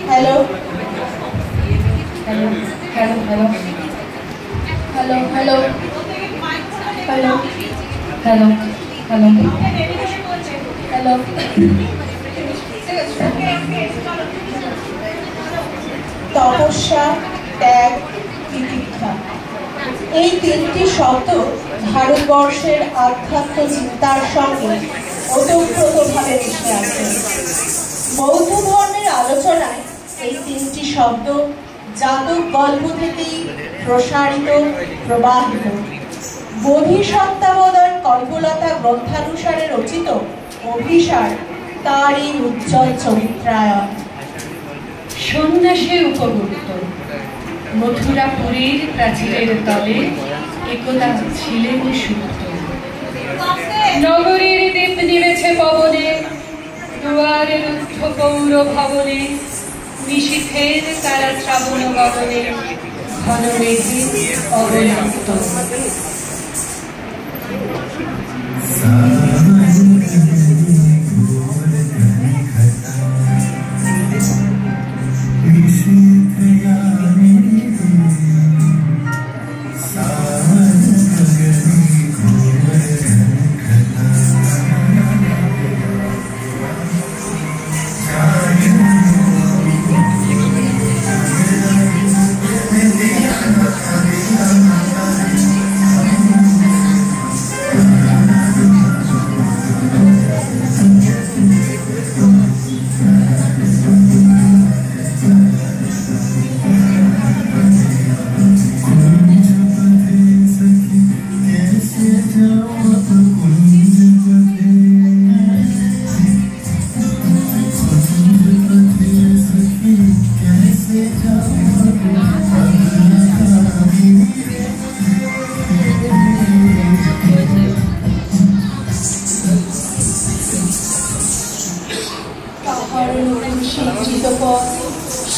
Hello hello hello hello hello hello hello hello hello hello तपस्या त्याग तितिक्षा এই তিনটি শব্দ ভারতবর্ষের আধ্যাত্ম চিন্তার সঙ্গে ওতপ্রোতভাবে মিশে আছে। বৌদ্ধ ধর্মের আলোচনায় এই তিনটি শব্দ জাতক গল্প থেকেই প্রসারিত প্রবাহিত। বোধিসত্ত্ববোধন কল্পলতা গ্রন্থানুসারে রচিত অভিসার তারই উজ্জ্বল চরিত্রায়ন। সন্ন্যাসী উপগুপ্ত মথুরাপুরীর প্রাচীরের তলে একদা ছিলেন সুপ্ত। নগরীর দীপ নিবেছে পবনে, দুয়ারে রুদ্ধ পৌর ভবনে, নিশীথের তারা শ্রাবণ গগনে, ঘন মেঘে অবলুপ্ত।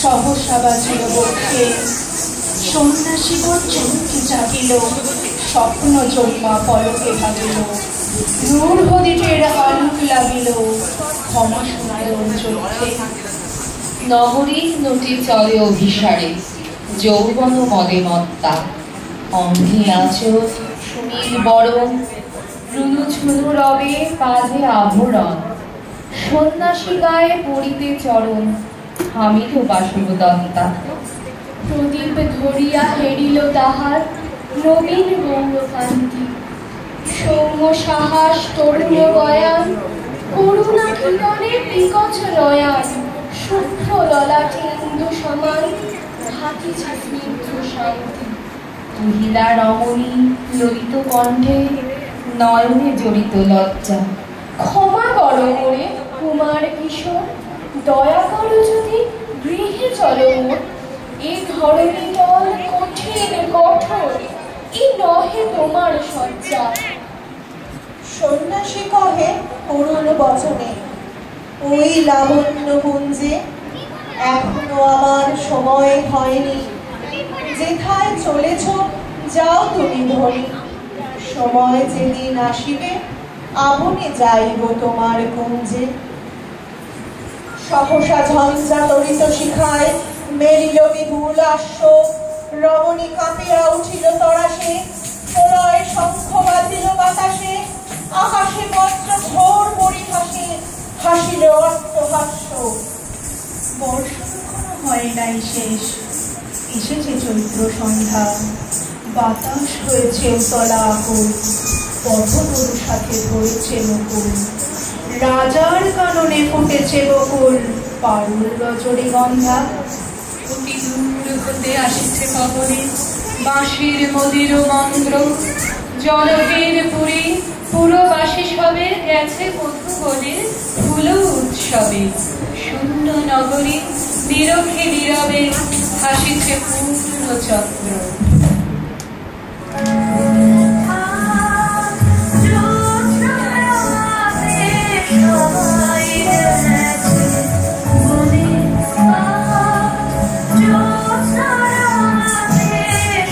সহসা বাজিল বক্ষে, সন্ন্যাসী চমকে জাগিল, স্বপ্ন জন্মা পলকে ভাবিল, রূঢ় দিকের আলোক লাগিল, ক্ষমা শোনায় চোখে। নগরীর নটি চলে অভিসারে, যৌবন মদে মত্তা, অঙ্গে আঁচল সুনীল বরণ, রুনু ঝুনু রবে কাঁধে আভরণ, সন্ন্যাসী গায়ে পড়িতে চরণ, হামিল বাসবদত্তা। প্রদীপ ধরিয়া হেরিল তাহার নবীন গৌরকান্তি, সৌম্য সাহস তরুণ বয়ান, করুণা কিরণে বিকচ নয়ান, শুভ্র ললাটে ইন্দু সমান, হাতিছে স্নিগ্ধ শান্তি। মহিলা রমণী ললিত কণ্ঠে, নয়নে জড়িত লজ্জা। ক্ষমা করো মোরে কুমার কিশোর, দয়া করো যদি গৃহে চলো মোর। এ ধরণী তল কঠিন কঠোর, এ নহে তোমার সজ্জা। সন্ন্যাসী কহে করুণ বচনে, ওই লাবণ্য কুঞ্জে এখনো আমার সময় হয়নি। যেথায় চলেছ যাও তুমি ধরি, সময় যেদিন আসিবে আপনি যাইব তোমার কুঞ্জে। সহসা ঝঞ্ঝা তরিত শিখায় মেরিল বিপুল আশ্ব, রমণী কাঁপিয়া উঠিল তরাসে, প্রলয় শঙ্খ বাজিল বাতাসে, আকাশে বজ্র ঘোর পরিহাসে, হাসিল অট্টহাস্য। বর্ষণ হয় নাই শেষ, এসেছে চৈত্র সন্ধ্যা, বাতাস হয়েছে উতলা আকুল, পথতরু সাথে ধরেছে মুকুল, রাজার কাননে ফুটেছে বকুল, পারুল রজনীগন্ধা। অতি দূর হতে আসিছে পবনে, বাঁশির মদির মন্ত্র, জনবীর পুরী পুরবাসী সবে গেছে বধূ বলে ফুল উৎসবে। শূন্য নগরী নিরখে নীরবে হাসিছে পূর্ণ চক্র।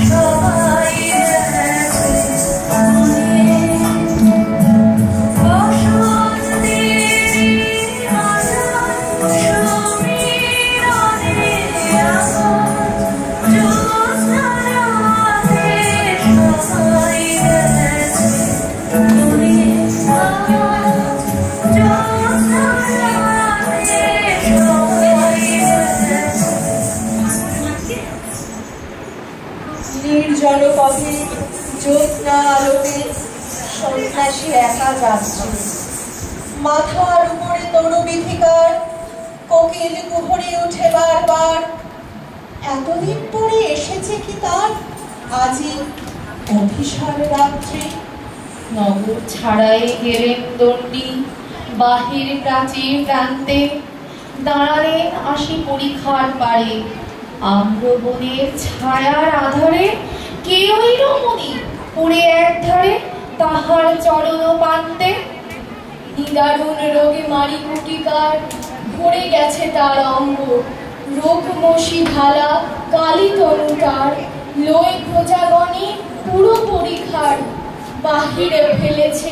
সবাই গভীর জ্যোৎস্না আলোতে সন্ন্যাসী একা যাচ্ছে। মাথার উপরে তরুবিধিকার কোকিল কুহরে উঠে বারবার। এতদিন পরে এসেছে কি তার আজি অভিসার রাত্রি। নগর ছাড়াই গেলেন দণ্ডী বাহির প্রাচীর প্রান্তে, দাঁড়ালেন আসি পরীক্ষার পারে। আম্রবনের ছায়ার আধারে কেউই রমণী পড়ে এক ধারে তাহার চরণ পান্তে। নিদারুণ রোগে মারি কুটিকার ভরে গেছে তার অঙ্গ। রোগমসি ঢালা কালী তনুটার লই প্রজাগণে পুরো পরিখার। বাহিরে ফেলেছে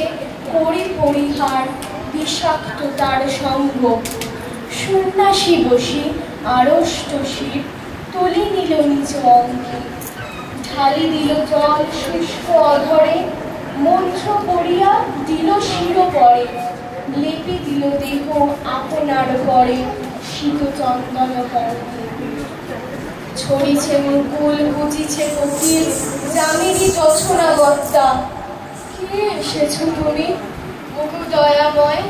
করি পরিহার বিষাক্ত তার সঙ্গ। সন্ন্যাসী বসি আড়ষ্ট শির তুলি নিল নিজ অঙ্গে। ঢালি দিল জল শুষ্ক অধরে, মন্ত্র করিয়া দিল শির পরে। লেপে দিল দেহ আপনার করে শীত চন্দন কণ্ঠে। ছড়িছে মুকুল বুঝিছে কোকিল জামিনী জোছনা গত্তা। কে এসেছো তুমি ওগো দয়াময়?